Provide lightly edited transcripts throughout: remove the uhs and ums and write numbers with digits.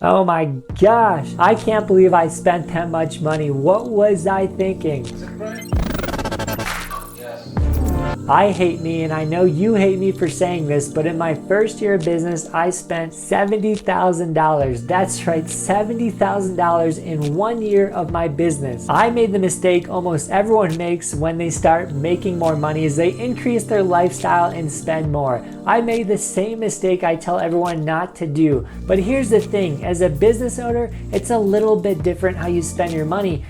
Oh my gosh, I can't believe I spent that much money. What was I thinking? I hate me, and I know you hate me for saying this, but in my first year of business, I spent $70,000. That's right, $70,000 in 1 year of my business. I made the mistake almost everyone makes when they start making more money is they increase their lifestyle and spend more. I made the same mistake I tell everyone not to do. But here's the thing, as a business owner, it's a little bit different how you spend your money.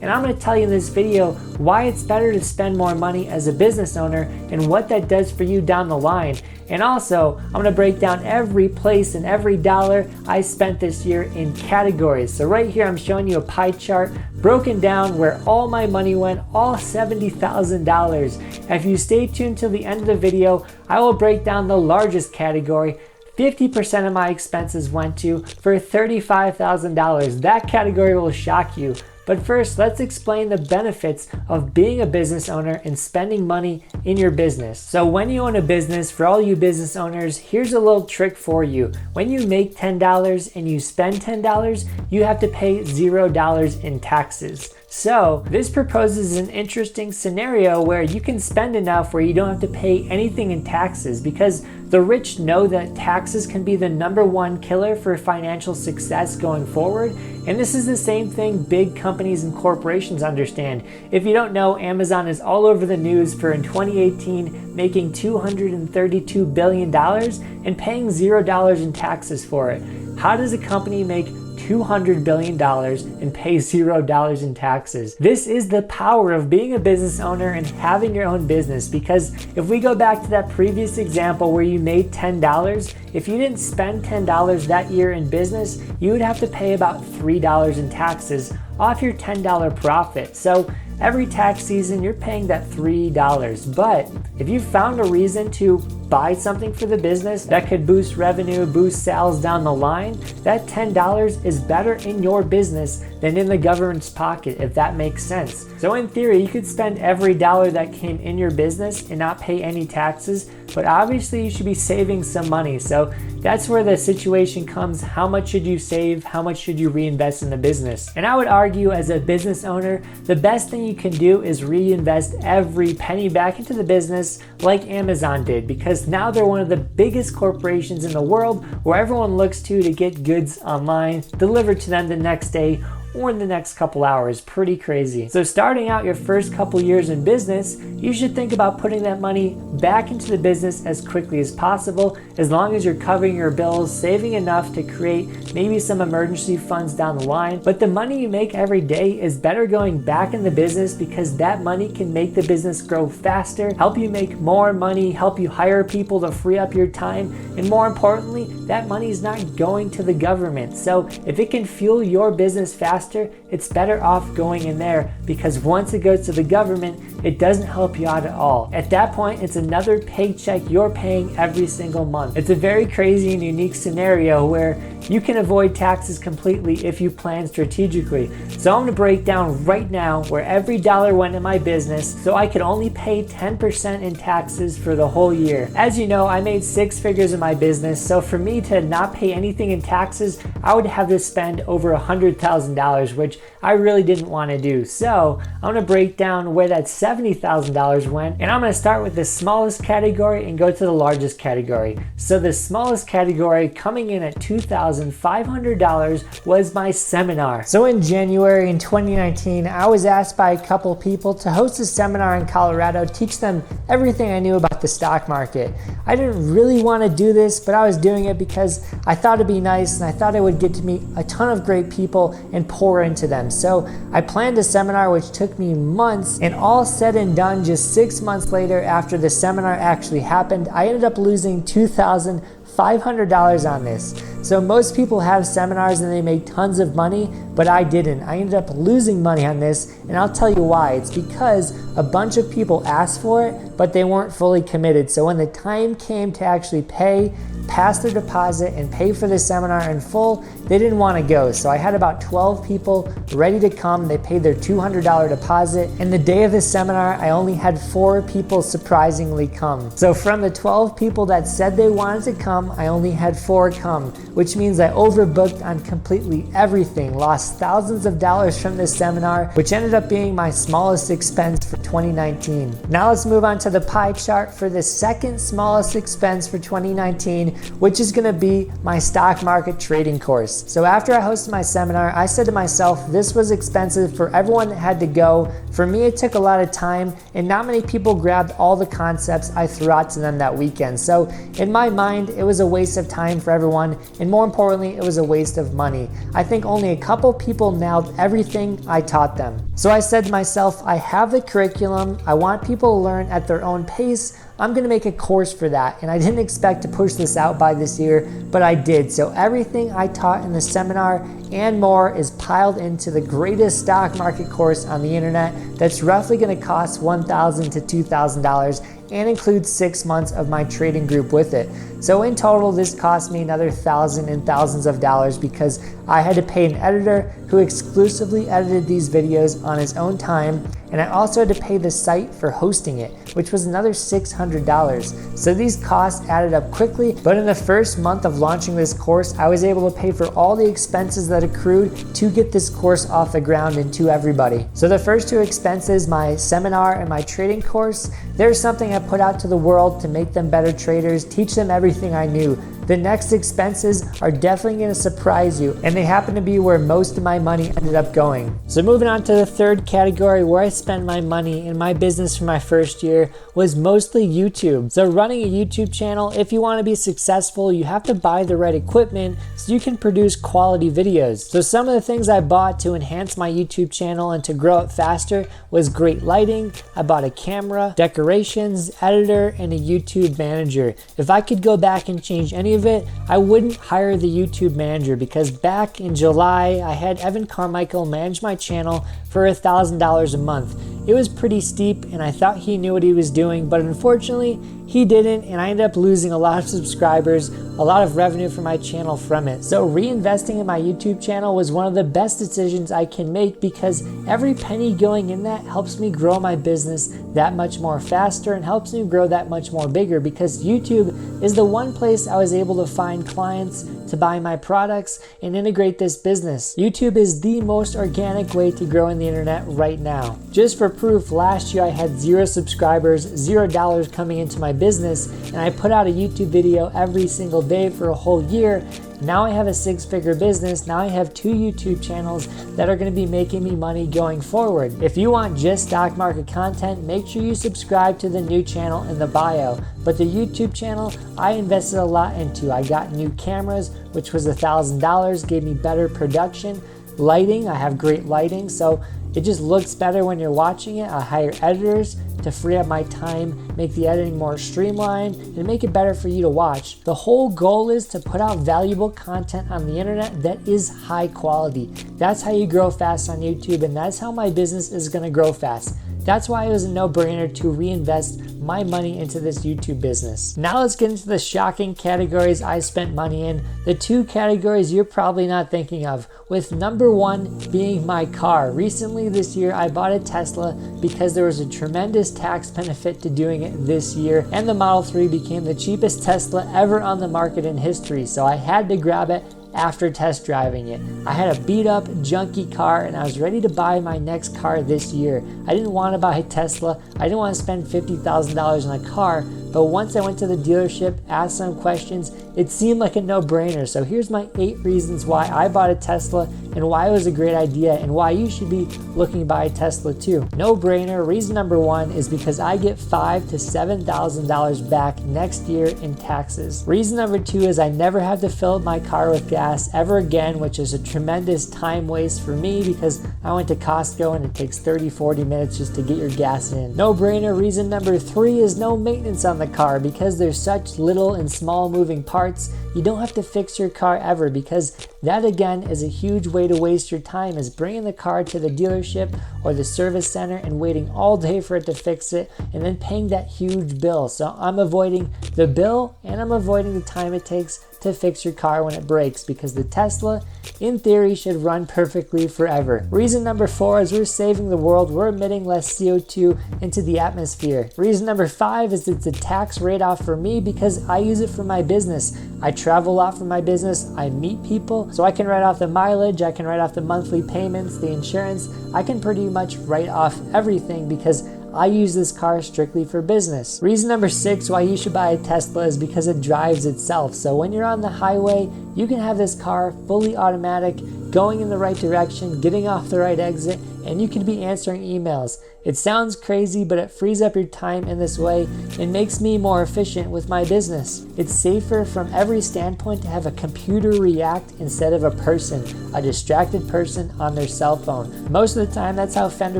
And I'm going to tell you in this video why it's better to spend more money as a business owner and what that does for you down the line. And also, I'm going to break down every place and every dollar I spent this year in categories. So right here, I'm showing you a pie chart broken down where all my money went, all $70,000. If you stay tuned till the end of the video, I will break down the largest category. 50% of my expenses went to for $35,000. That category will shock you. But first, let's explain the benefits of being a business owner and spending money in your business. So when you own a business, for all you business owners, here's a little trick for you. When you make $10 and you spend $10, you have to pay $0 in taxes. So this proposes an interesting scenario where you can spend enough where you don't have to pay anything in taxes, because the rich know that taxes can be the #1 killer for financial success going forward. And this is the same thing big companies and corporations understand. If you don't know, Amazon is all over the news for in 2018 making $232 billion and paying $0 in taxes for it. How does a company make $200 billion and pay $0 in taxes? This is the power of being a business owner and having your own business, because if we go back to that previous example where you made $10, if you didn't spend $10 that year in business, you would have to pay about $3 in taxes off your $10 profit. So every tax season, you're paying that $3. But if you found a reason to buy something for the business that could boost revenue, boost sales down the line, that $10 is better in your business than in the government's pocket, if that makes sense. So in theory, you could spend every dollar that came in your business and not pay any taxes, but obviously you should be saving some money. So that's where the situation comes. How much should you save? How much should you reinvest in the business? And I would argue, as a business owner, the best thing you can do is reinvest every penny back into the business like Amazon did, because now they're one of the biggest corporations in the world where everyone looks to get goods online delivered to them the next day or in the next couple hours. Pretty crazy. So starting out your first couple years in business, you should think about putting that money back into the business as quickly as possible, as long as you're covering your bills, saving enough to create maybe some emergency funds down the line. But the money you make every day is better going back in the business, because that money can make the business grow faster, help you make more money, help you hire people to free up your time, and more importantly, that money is not going to the government. So if it can fuel your business faster, it's better off going in there, because once it goes to the government, it doesn't help you out at all. At that point, it's another paycheck you're paying every single month. It's a very crazy and unique scenario where you can avoid taxes completely if you plan strategically. So I'm going to break down right now where every dollar went in my business so I could only pay 10% in taxes for the whole year. As you know, I made 6 figures in my business, so for me to not pay anything in taxes, I would have to spend over $100,000, which I really didn't want to do. So I'm going to break down where that $70,000 went, and I'm going to start with the smallest category and go to the largest category. So the smallest category, coming in at $2,500, was my seminar. So in January in 2019, I was asked by a couple people to host a seminar in Colorado, teach them everything I knew about the stock market. I didn't really want to do this, but I was doing it because I thought it'd be nice and I thought I would get to meet a ton of great people and pour into them. So I planned a seminar which took me months, and all said and done, just 6 months later, after the seminar actually happened, I ended up losing $2,500 on this. So most people have seminars and they make tons of money, but I didn't. I ended up losing money on this, and I'll tell you why. It's because a bunch of people asked for it, but they weren't fully committed. So when the time came to actually pay, pass their deposit, and pay for the seminar in full, they didn't want to go. So I had about 12 people ready to come. They paid their $200 deposit. And the day of the seminar, I only had 4 people surprisingly come. So from the 12 people that said they wanted to come, I only had 4 come, which means I overbooked on completely everything, lost thousands of dollars from this seminar, which ended up being my smallest expense for 2019. Now let's move on to the pie chart for the second smallest expense for 2019, which is gonna be my stock market trading course. So after I hosted my seminar, I said to myself, this was expensive for everyone that had to go. For me, it took a lot of time, and not many people grabbed all the concepts I threw out to them that weekend. So in my mind, it was a waste of time for everyone, and more importantly, it was a waste of money. I think only a couple people nailed everything I taught them. So I said to myself, I have the curriculum, I want people to learn at their own pace, I'm gonna make a course for that. And I didn't expect to push this out by this year, but I did. So everything I taught in the seminar and more is piled into the greatest stock market course on the internet that's roughly gonna cost $1,000 to $2,000 and includes 6 months of my trading group with it. So in total, this cost me another thousands and thousands of dollars because I had to pay an editor who exclusively edited these videos on his own time, and I also had to pay the site for hosting it, which was another $600. So these costs added up quickly, but in the first month of launching this course, I was able to pay for all the expenses that accrued to get this course off the ground and to everybody. So the first 2 expenses, my seminar and my trading course, there's something I put out to the world to make them better traders, teach them everything I knew. The next expenses are definitely going to surprise you, and they happen to be where most of my money ended up going. So moving on to the third category where I spent my money in my business for my first year was mostly YouTube. So running a YouTube channel, if you want to be successful, you have to buy the right equipment so you can produce quality videos. So some of the things I bought to enhance my YouTube channel and to grow it faster was great lighting. I bought a camera, decorations, editor, and a YouTube manager. If I could go back and change any of it, I wouldn't hire the YouTube manager because back in July, I had Evan Carmichael manage my channel for $1,000 a month. It was pretty steep and I thought he knew what he was doing, but unfortunately he didn't, and I ended up losing a lot of subscribers, a lot of revenue for my channel from it. So reinvesting in my YouTube channel was one of the best decisions I can make because every penny going in that helps me grow my business that much more faster and helps me grow that much more bigger because YouTube is the one place I was able to find clients to buy my products and integrate this business. YouTube is the most organic way to grow in the internet right now. Just for proof, last year I had 0 subscribers, $0 coming into my business, and I put out a YouTube video every single day for a whole year. Now I have a 6-figure business. Now I have 2 YouTube channels that are going to be making me money going forward. If you want just stock market content, make sure you subscribe to the new channel in the bio. But the YouTube channel, I invested a lot into. I got new cameras, which was $1,000, gave me better production. Lighting, I have great lighting, so it just looks better when you're watching it. I hire editors to free up my time, make the editing more streamlined, and make it better for you to watch. The whole goal is to put out valuable content on the internet that is high quality. That's how you grow fast on YouTube, and that's how my business is gonna grow fast. That's why it was a no-brainer to reinvest my money into this YouTube business. Now let's get into the shocking categories I spent money in. The 2 categories you're probably not thinking of, with number 1 being my car. Recently this year, I bought a Tesla because there was a tremendous tax benefit to doing it this year, and the Model 3 became the cheapest Tesla ever on the market in history, so I had to grab it after test driving it. I had a beat up, junky car and I was ready to buy my next car this year. I didn't want to buy a Tesla. I didn't want to spend $50,000 on a car, but once I went to the dealership, asked some questions, it seemed like a no-brainer. So here's my 8 reasons why I bought a Tesla and why it was a great idea and why you should be looking to buy a Tesla too. No-brainer. Reason number 1 is because I get $5,000 to $7,000 back next year in taxes. Reason number 2 is I never have to fill up my car with gas ever again, which is a tremendous time waste for me because I went to Costco and it takes 30-40 minutes just to get your gas in. No-brainer. Reason number 3 is no maintenance on the the car. Because there's such little and small moving parts, you don't have to fix your car ever, because that again is a huge way to waste your time, is bringing the car to the dealership or the service center and waiting all day for it to fix it and then paying that huge bill. So I'm avoiding the bill and I'm avoiding the time it takes to fix your car when it breaks, because the Tesla, in theory, should run perfectly forever. Reason number 4 is we're saving the world. We're emitting less CO2 into the atmosphere. Reason number 5 is it's a tax write-off for me because I use it for my business. I travel a lot for my business. I meet people, so I can write off the mileage, I can write off the monthly payments, the insurance. I can pretty much write off everything because I use this car strictly for business. Reason number 6 why you should buy a Tesla is because it drives itself. So when you're on the highway, you can have this car fully automatic, going in the right direction, getting off the right exit, and you can be answering emails. It sounds crazy, but it frees up your time in this way and makes me more efficient with my business. It's safer from every standpoint to have a computer react instead of a person, a distracted person on their cell phone. Most of the time, that's how fender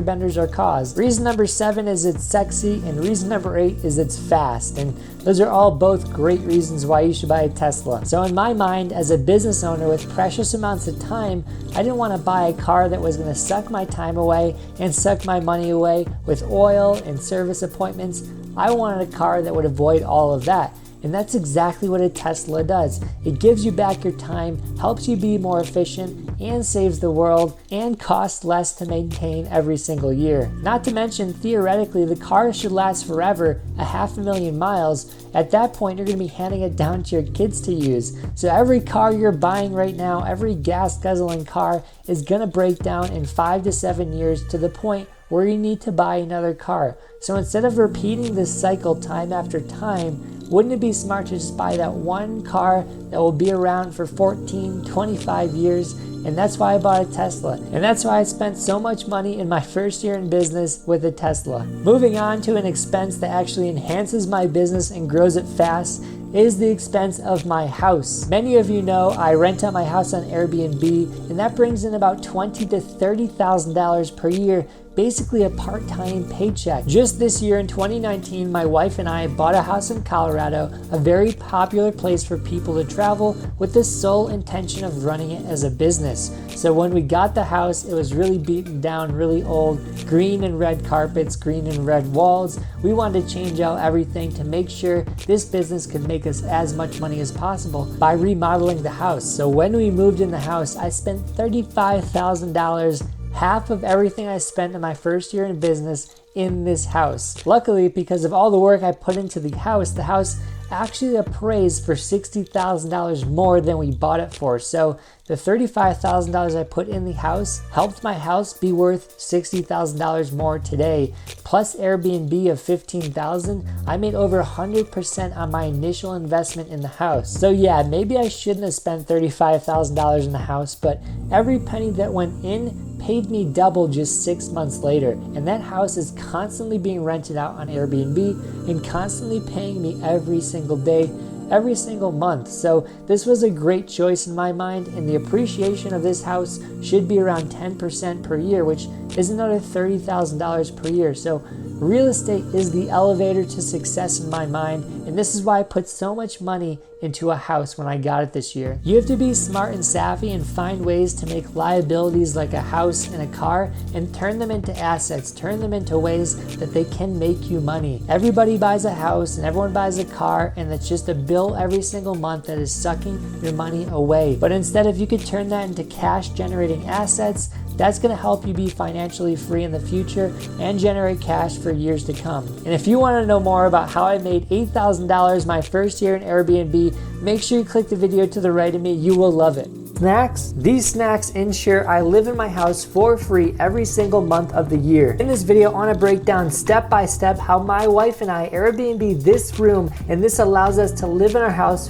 benders are caused. Reason number 7 is it's sexy, and reason number 8 is it's fast. And those are all both great reasons why you should buy a Tesla. So in my mind, as a business owner with precious amounts of time, I didn't want to buy a car that was going to suck my time away and suck my money away with oil and service appointments. I wanted a car that would avoid all of that. And that's exactly what a Tesla does. It gives you back your time, helps you be more efficient, and saves the world, and costs less to maintain every single year. Not to mention, theoretically, the car should last forever, 500,000 miles. At that point, you're going to be handing it down to your kids to use. So every car you're buying right now, every gas guzzling car is going to break down in 5 to 7 years to the point where you need to buy another car. So instead of repeating this cycle time after time, wouldn't it be smart to just buy that one car that will be around for 14, 25 years? And that's why I bought a Tesla. And that's why I spent so much money in my first year in business with a Tesla. Moving on to an expense that actually enhances my business and grows it fast is the expense of my house. Many of you know I rent out my house on Airbnb, and that brings in about $20,000 to $30,000 per year, basically a part-time paycheck. Just this year in 2019, my wife and I bought a house in Colorado, a very popular place for people to travel, with the sole intention of running it as a business. So when we got the house, it was really beaten down, really old, green and red carpets, green and red walls. We wanted to change out everything to make sure this business could make us as much money as possible by remodeling the house. So when we moved in the house, I spent $35,000, half of everything I spent in my first year in business, in this house. Luckily, because of all the work I put into the house actually appraised for $60,000 more than we bought it for. So the $35,000 I put in the house helped my house be worth $60,000 more today. Plus Airbnb of $15,000, I made over 100% on my initial investment in the house. So yeah, maybe I shouldn't have spent $35,000 in the house, but every penny that went in paid me double just 6 months later. And that house is constantly being rented out on Airbnb and constantly paying me every single day, every single month. So this was a great choice in my mind, and the appreciation of this house should be around 10% per year, which is another $30,000 per year. So real estate is the elevator to success in my mind, and this is why I put so much money into a house when I got it this year. You have to be smart and savvy and find ways to make liabilities like a house and a car and turn them into assets, turn them into ways that they can make you money. Everybody buys a house and everyone buys a car, and that's just a bill every single month that is sucking your money away. But instead, if you could turn that into cash generating assets, that's going to help you be financially free in the future and generate cash for years to come. And if you want to know more about how I made $8,000 my first year in Airbnb, make sure you click the video to the right of me. You will love it. Snacks. These snacks ensure I live in my house for free every single month of the year. In this video, I want to break down step by step how my wife and I Airbnb this room, and this allows us to live in our house